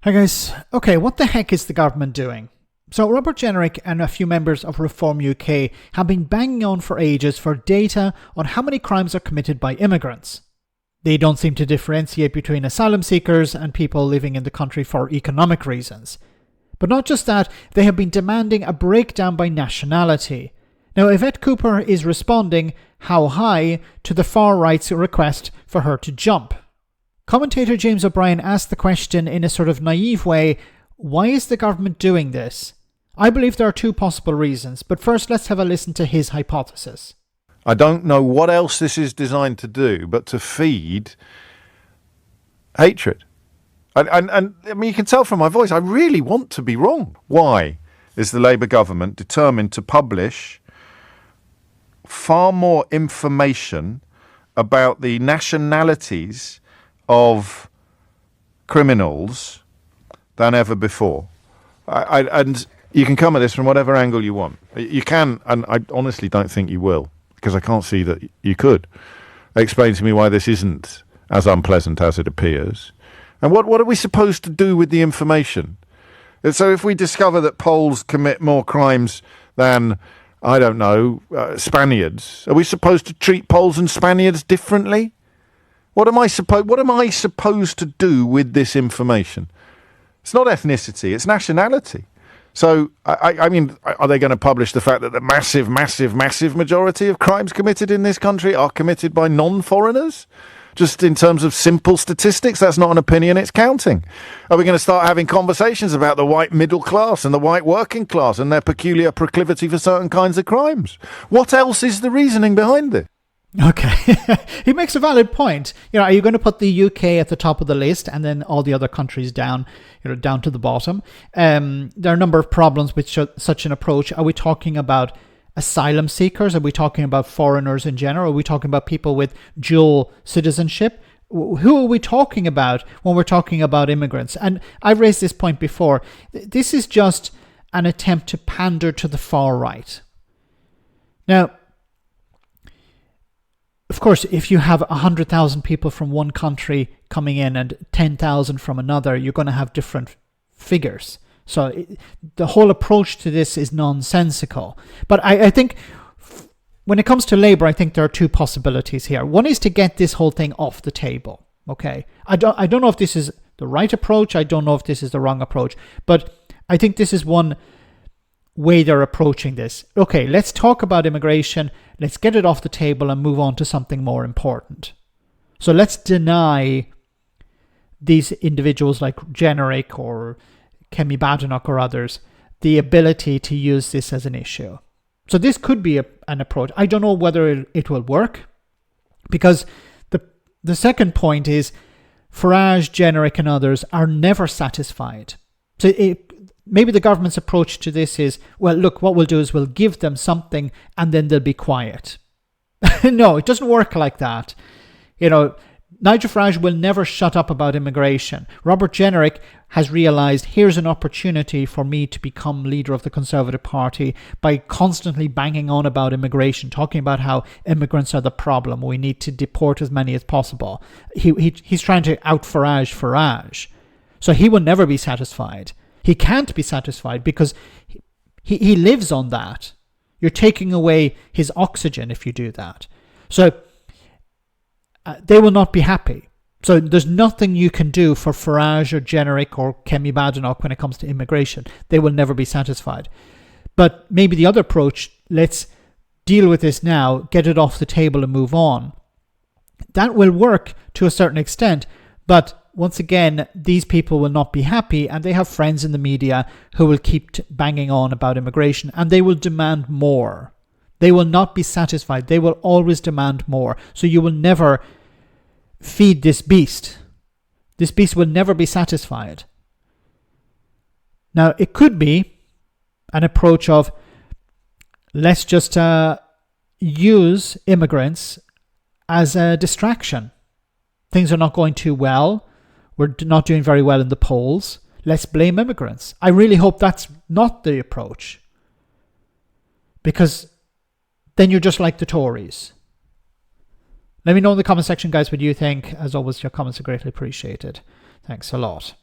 Hi guys. Okay, what the heck is the government doing? So Robert Jenrick and a few members of Reform UK have been banging on for ages for data on how many crimes are committed by immigrants. They don't seem to differentiate between asylum seekers and people living in the country for economic reasons. But not just that, they have been demanding a breakdown by nationality. Now Yvette Cooper is responding, how high, to the far right's request for her to jump. Commentator James O'Brien asked the question in a sort of naive way, why is the government doing this? I believe there are two possible reasons, but first let's have a listen to his hypothesis. I don't know what else this is designed to do but to feed hatred. And I mean, you can tell from my voice, I really want to be wrong. Why is the Labour government determined to publish far more information about the nationalities of criminals than ever before? And you can come at this from whatever angle you want. You can, and I honestly don't think you will, because I can't see that you could. Explain to me why this isn't as unpleasant as it appears. And what are we supposed to do with the information? So if we discover that Poles commit more crimes than, I don't know, Spaniards, are we supposed to treat Poles and Spaniards differently? What am I supposed to do with this information? It's not ethnicity, it's nationality. So, I mean, are they going to publish the fact that the massive majority of crimes committed in this country are committed by non-foreigners? Just in terms of simple statistics, that's not an opinion, it's counting. Are we going to start having conversations about the white middle class and the white working class and their peculiar proclivity for certain kinds of crimes? What else is the reasoning behind it? Okay, he makes a valid point. Are you going to put the UK at the top of the list and then all the other countries down, down to the bottom? There are a number of problems with such an approach. Are we talking about asylum seekers? Are we talking about foreigners in general? Are we talking about people with dual citizenship? Who are we talking about when we're talking about immigrants? And I've raised this point before. This is just an attempt to pander to the far right. Now, of course, if you have 100,000 people from one country coming in and 10,000 from another, you're going to have different figures. So the whole approach to this is nonsensical. But I think when it comes to Labour, I think there are two possibilities here. One is to get this whole thing off the table. Okay, I don't know if this is the right approach. I don't know if this is the wrong approach. But I think this is one way they're approaching this. Okay, let's talk about immigration. Let's get it off the table and move on to something more important. So let's deny these individuals like Jenrick or Kemi Badenoch or others the ability to use this as an issue. So this could be an approach. I don't know whether it will work, because the second point is Farage, Jenrick and others are never satisfied. So maybe the government's approach to this is, well, look, what we'll do is we'll give them something and then they'll be quiet. No, it doesn't work like that. Nigel Farage will never shut up about immigration. Robert Jenrick has realised, here's an opportunity for me to become leader of the Conservative Party by constantly banging on about immigration, talking about how immigrants are the problem. We need to deport as many as possible. He's trying to out Farage. So he will never be satisfied. He can't be satisfied because he lives on that. You're taking away his oxygen if you do that. So they will not be happy. So there's nothing you can do for Farage or Jenrick or Kemi Badenoch when it comes to immigration. They will never be satisfied. But maybe the other approach, let's deal with this now, get it off the table and move on. That will work to a certain extent, but once again, these people will not be happy, and they have friends in the media who will keep banging on about immigration, and they will demand more. They will not be satisfied. They will always demand more. So you will never feed this beast. This beast will never be satisfied. Now, it could be an approach of, let's just use immigrants as a distraction. Things are not going too well. We're not doing very well in the polls. Let's blame immigrants. I really hope that's not the approach, because then you're just like the Tories. Let me know in the comment section, guys, what you think. As always, your comments are greatly appreciated. Thanks a lot.